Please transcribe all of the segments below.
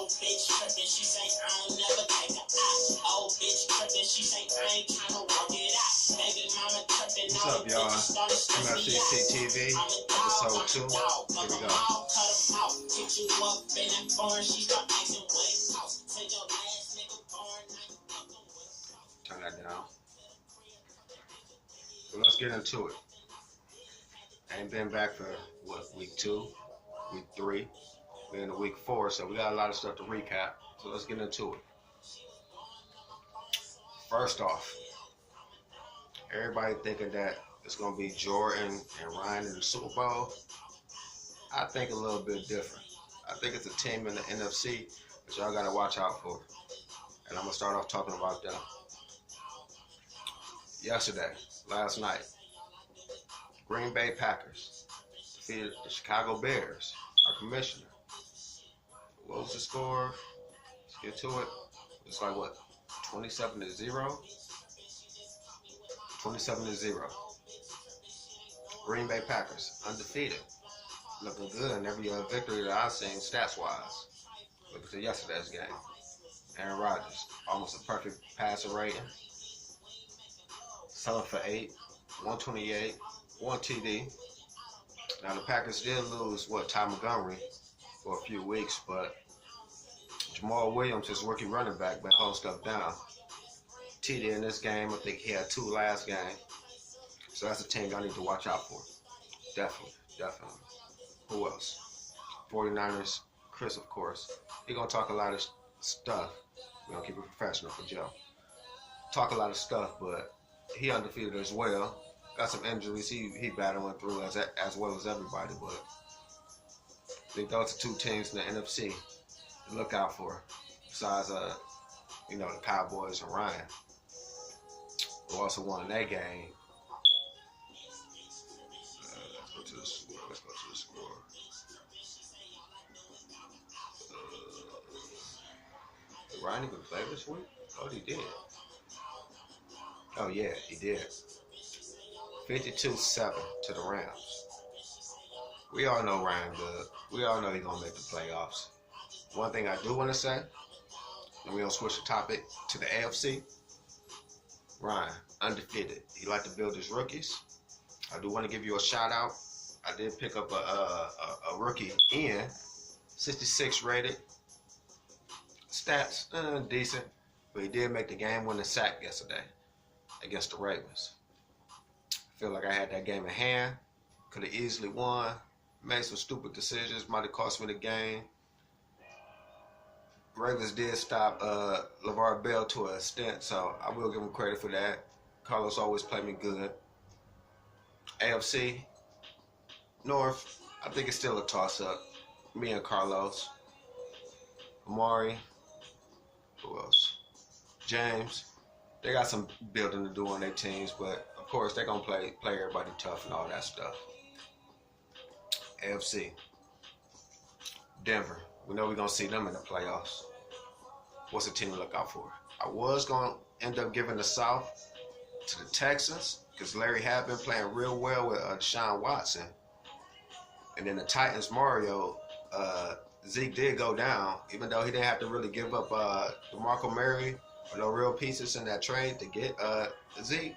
Old bitch trippin', she say I don't never take a eye. Old bitch trippin', she say I ain't tryna walk it out. Baby mama trippin', what's up, y'all? MFCC TV, episode 2. Here we go. Turn that down. So let's get into it. I ain't been back for what, week 2, week 3. We're in week 4, so we got a lot of stuff to recap. So let's get into it. First off, everybody thinking that it's gonna be Jordan and Ryan in the Super Bowl. I think a little bit different. I think it's a team in the NFC that y'all gotta watch out for. And I'm gonna start off talking about them. Last night, Green Bay Packers defeated the Chicago Bears, our commissioner. What was the score? Let's get to it. It's like what, 27-0? 27-0. Green Bay Packers, undefeated. Looking good in every victory that I've seen stats-wise. Look at yesterday's game. Aaron Rodgers, almost a perfect passer rating. 7 for 8, 128, 1 TD. Now the Packers did lose, Ty Montgomery for a few weeks, but Jamal Williams, his rookie running back, been holding stuff down. TD in this game, I think he had 2 last game. So that's a team I need to watch out for. Definitely. Who else? 49ers, Chris, of course. He gonna talk a lot of stuff. We're gonna keep it professional for Joe. Talk a lot of stuff, but he undefeated as well. Got some injuries he battling through as well as everybody, but I think those are 2 teams in the NFC to look out for. Besides the Cowboys and Ryan, who also won that game. Let's go to the score. Did Ryan even play this week? Oh, he did. Oh, yeah, he did. 52-7 to the Rams. We all know Ryan good. We all know he's going to make the playoffs. One thing I do want to say, and we're going to switch the topic to the AFC. Ryan, undefeated. He like to build his rookies. I do want to give you a shout out. I did pick up a rookie in 66 rated. Stats, decent. But he did make the game-winning sack yesterday against the Ravens. I feel like I had that game in hand. Could have easily won. Made some stupid decisions. Might have cost me the game. Ravens did stop LeVar Bell to an extent, so I will give him credit for that. Carlos always played me good. AFC North, I think it's still a toss-up. Me and Carlos. Amari. Who else? James. They got some building to do on their teams, but of course they're gonna play everybody tough and all that stuff. AFC. Denver. We know we're gonna see them in the playoffs. What's the team to look out for? I was gonna end up giving the South to the Texans because Larry had been playing real well with Deshaun Watson, and then the Titans. Zeke did go down, even though he didn't have to really give up DeMarco Murray or no real pieces in that trade to get Zeke.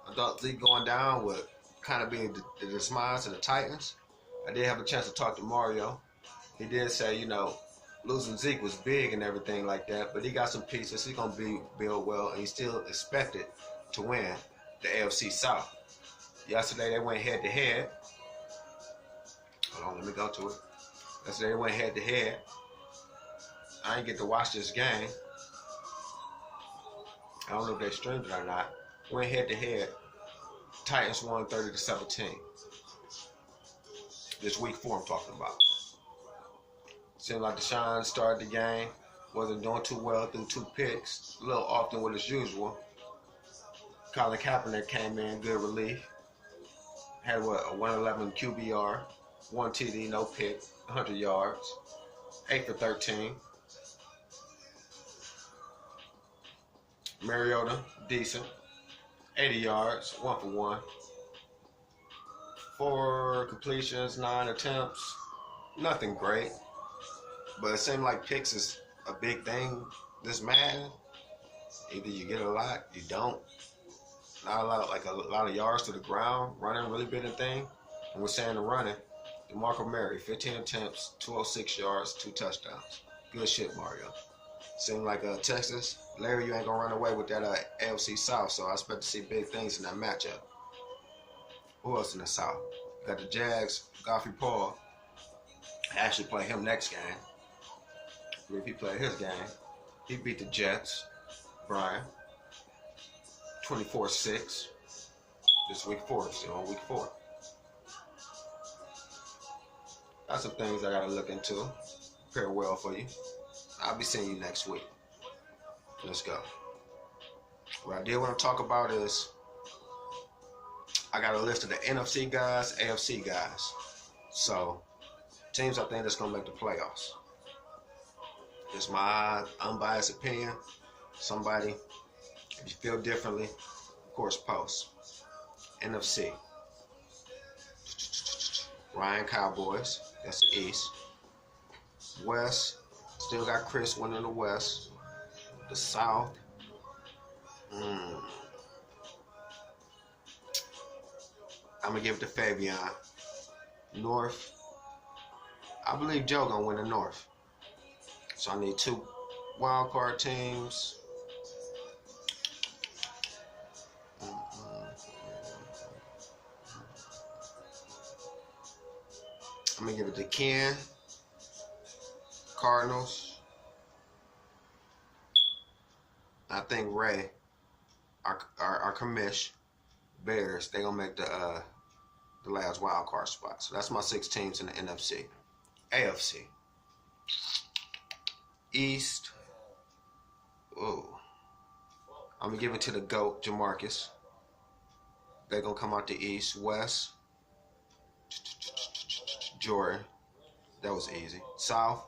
I thought Zeke going down would kind of be the demise of the Titans. I did have a chance to talk to Mario. He did say, losing Zeke was big and everything like that, but he got some pieces. He's going to build well, and he's still expected to win the AFC South. Yesterday, they went head-to-head. Hold on, let me go to it. Yesterday, they went head-to-head. I didn't get to watch this game. I don't know if they streamed it or not. Went head-to-head. Titans won 30-17. This week 4 I'm talking about. Seemed like Deshaun started the game. Wasn't doing too well through 2 picks. A little often with his usual. Colin Kaepernick came in, good relief. Had a 111 QBR. 1 TD, no pick. 100 yards. 8 for 13. Mariota, decent. 80 yards, 1 for 1. 4 completions, 9 attempts. Nothing great. But it seems like picks is a big thing this Madden. Either you get a lot, you don't. Not a lot of yards to the ground. Running really big a thing. And we're saying the running. DeMarco Murray, 15 attempts, 206 yards, 2 touchdowns. Good shit, Mario. Seems like Texas, Larry, you ain't gonna run away with that AFC South. So I expect to see big things in that matchup. Who else in the South? Got the Jags, Godfrey Paul. I actually play him next game. If he played his game, he beat the Jets, Brian, 24-6. This week 4, still on week 4. That's some things I gotta look into. Prepare well for you. I'll be seeing you next week. Let's go. What I did want to talk about is I got a list of the NFC guys, AFC guys. So teams I think that's gonna make the playoffs. It's my unbiased opinion. Somebody, if you feel differently, of course, post. NFC. Ryan Cowboys. That's the East. West. Still got Chris winning the West. The South. I'm going to give it to Fabian. North. I believe Joe going to win the North. So I need 2 wild card teams. I'm going to give it to Ken. Cardinals. I think Ray, our commish, Bears, they're going to make the last wild card spot. So that's my 6 teams in the NFC. AFC. East. Whoa. I'm going to give it to the GOAT, Jamarcus. They're going to come out the East. West. Jordan. That was easy. South.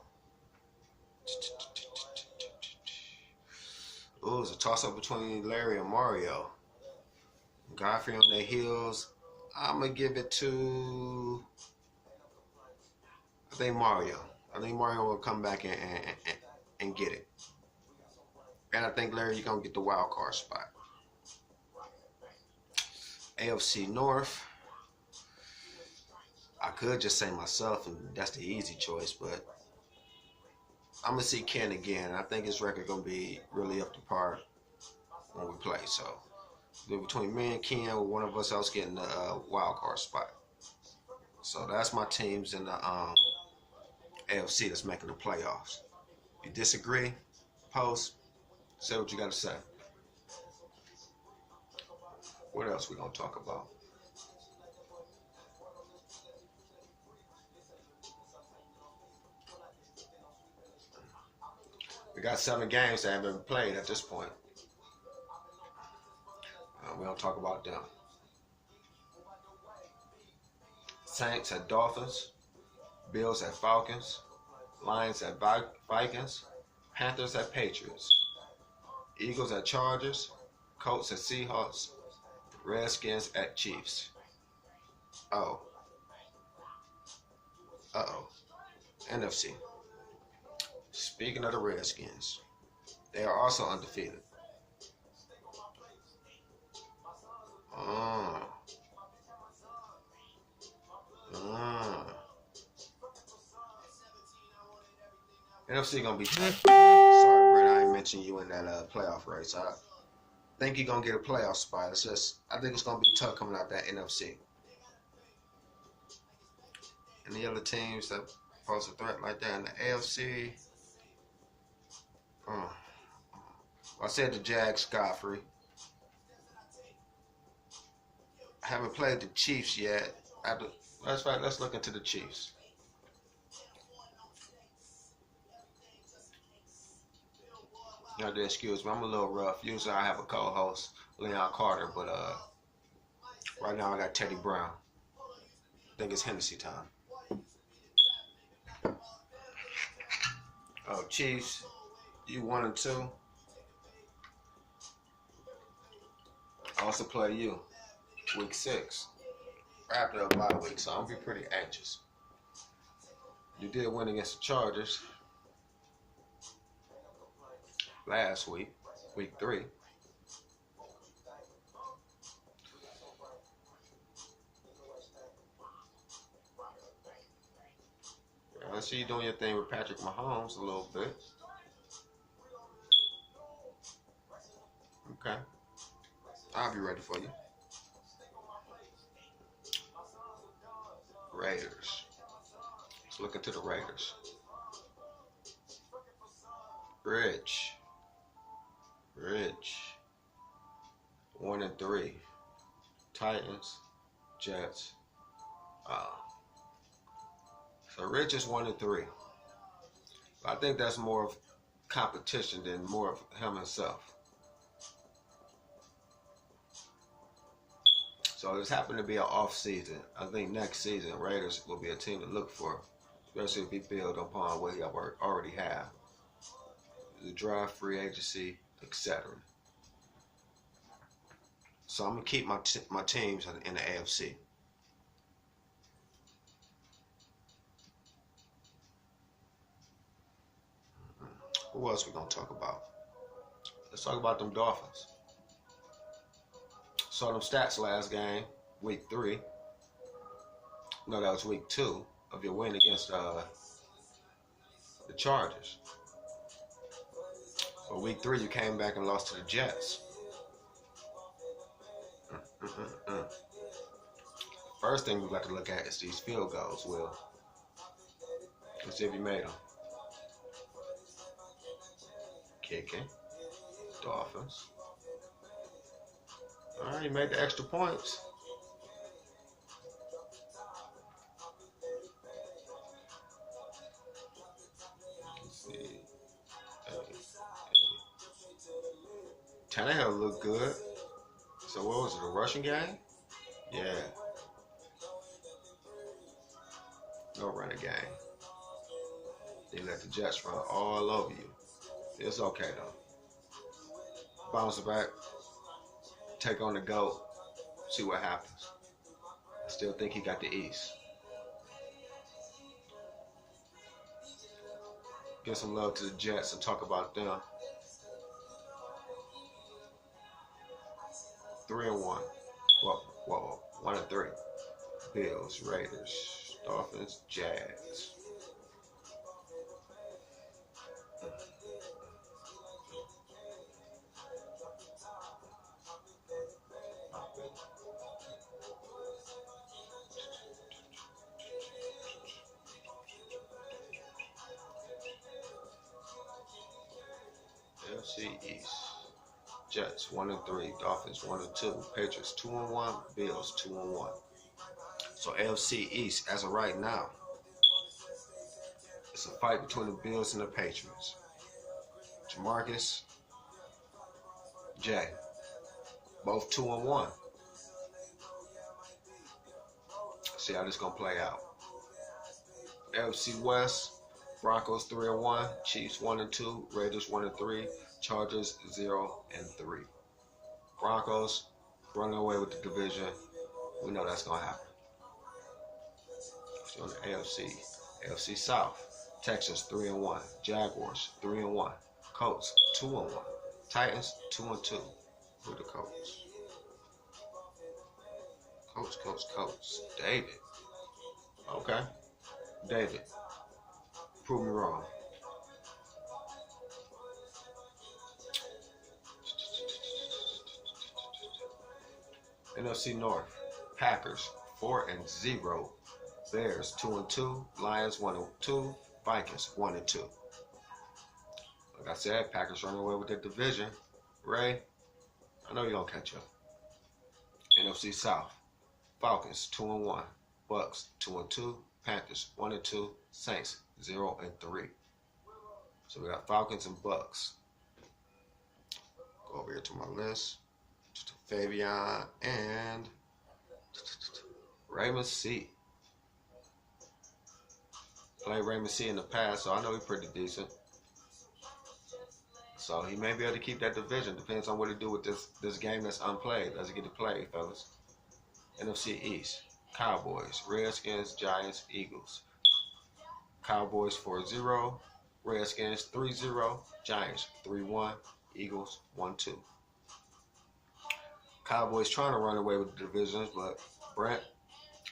Ooh, it's a toss-up between Larry and Mario. Godfrey on their heels. I'm going to give it to, I think Mario. I think Mario will come back and get it. And I think, Larry, you're going to get the wild card spot. AFC North. I could just say myself, and that's the easy choice, but I'm going to see Ken again. I think his record going to be really up to par when we play. So between me and Ken, with one of us else getting the wild card spot. So that's my teams in the AFC that's making the playoffs. If you disagree, post, say what you got to say. What else we going to talk about? We got 7 games that haven't been played at this point. We don't talk about them. Saints at Dolphins. Bills at Falcons. Lions at Vikings. Panthers at Patriots. Eagles at Chargers. Colts at Seahawks. Redskins at Chiefs. Uh-oh. NFC. Speaking of the Redskins, they are also undefeated. NFC gonna be tough. Sorry, Brent, I ain't mentioned you in that playoff race. I think you're gonna get a playoff spot. It's just, I think it's gonna be tough coming out that NFC. And the other teams that pose a threat like that in the AFC. Well, I said the Jags, Godfrey. I haven't played the Chiefs yet. Let's look into the Chiefs. You have to excuse me, I'm a little rough. Usually I have a co-host, Leon Carter, but right now I got Teddy Brown. I think it's Hennessy time. Oh, Chiefs, you 1 and 2. I also play you, week 6. After a bye week, so I'm gonna be pretty anxious. You did win against the Chargers. last week, week 3. I see you doing your thing with Patrick Mahomes a little bit. Okay. I'll be ready for you. Raiders. Let's look into the Raiders. Rich. 1-3. Titans. Jets. So Rich is 1-3. I think that's more of competition than more of him himself. So it's happened to be an off season. I think next season Raiders will be a team to look for, especially if he build upon what he already have. The draft, free agency, etc. So I'm gonna keep my teams in the AFC. Who else we gonna talk about? Let's talk about them Dolphins. Saw them stats last game, week 3. No, that was week 2 of your win against the Chargers. But week 3, you came back and lost to the Jets. First thing we got to look at is these field goals, Will. Let's see if you made them. Kicking. Dolphins. All right, you made the extra points. Let's see. Tannehill looked good. So what was it, a rushing game? Yeah. No running game. They let the Jets run all over you. It's okay though. Bounce back. Take on the GOAT. See what happens. I still think he got the East. Give some love to the Jets and talk about them. 3-1. Whoa. 1-3. Bills, Raiders, Dolphins, Jags. MFCC East. Jets 1-3, Dolphins 1-2, Patriots 2-1, Bills 2-1. So AFC East, as of right now, it's a fight between the Bills and the Patriots. Jamarcus, Jay, both 2-1. See how this gonna play out. AFC West, Broncos 3-1, Chiefs 1-2, Raiders 1-3, Chargers 0-3. Broncos running away with the division. We know that's gonna happen. So on the AFC South, Texans 3-1, Jaguars 3-1, Colts 2-1, Titans 2-2. Who the Colts? Colts. David. Okay. David. Prove me wrong. NFC North, Packers 4-0, Bears 2-2, Lions 1-2, Vikings 1-2. Like I said, Packers running away with their division. Ray, I know you're gonna catch up. NFC South, Falcons 2-1, Bucks 2-2, Panthers 1-2, Saints 0-3. So we got Falcons and Bucks. Go over here to my list. Fabian and Raymond C. Played Raymond C in the past, so I know he's pretty decent. So he may be able to keep that division. Depends on what he do with this game that's unplayed. Does he get to play, fellas? NFC East, Cowboys, Redskins, Giants, Eagles. Cowboys 4-0, Redskins 3-0, Giants 3-1, Eagles 1-2. Cowboys trying to run away with the divisions, but Brent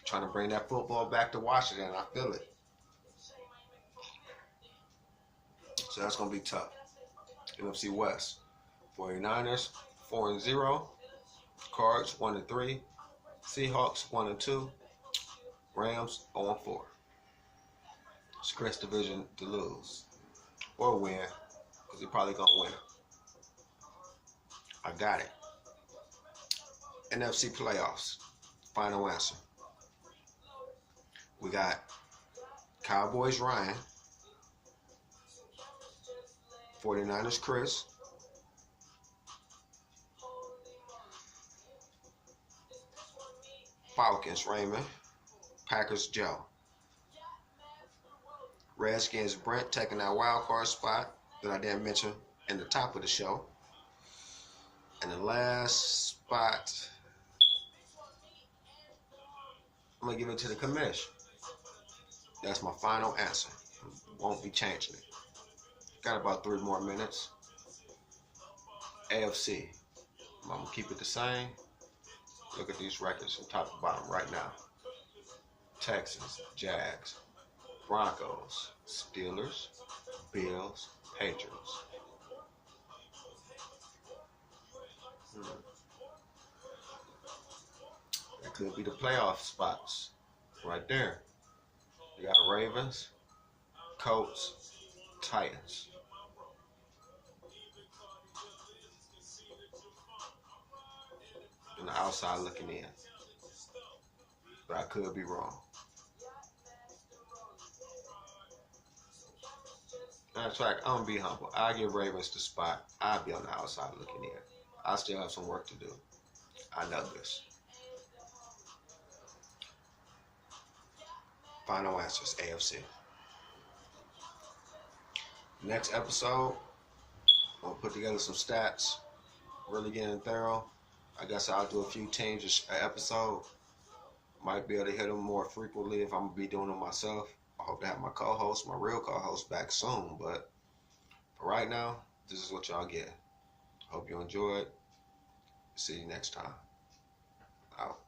trying to bring that football back to Washington. I feel it. So that's going to be tough. NFC West, 49ers 4-0, Cards 1-3, Seahawks 1-2, Rams 0-4. It's Chris' division to lose or win, because he's probably going to win. I got it. NFC playoffs. Final answer. We got Cowboys Ryan, 49ers Chris, Falcons Raymond, Packers Joe. Redskins Brent taking that wild card spot that I didn't mention in the top of the show. And the last spot, I'm going to give it to the commish. That's my final answer. Won't be changing it. Got about 3 more minutes. AFC. I'm going to keep it the same. Look at these records from top to bottom right now. Texans, Jags, Broncos, Steelers, Bills, Patriots. That could be the playoff spots right there. You got Ravens, Colts, Titans. On the outside looking in. But I could be wrong. Matter of fact, I'm going to be humble. I'll give Ravens the spot. I'll be on the outside looking in. I still have some work to do. I know this. Final answers, AFC. Next episode, I'm going to put together some stats. Really getting thorough. I guess I'll do a few teams an episode. Might be able to hit them more frequently if I'm going to be doing them myself. I hope to have my co-host, my real co-host, back soon. But for right now, this is what y'all get. Hope you enjoyed. See you next time. Out.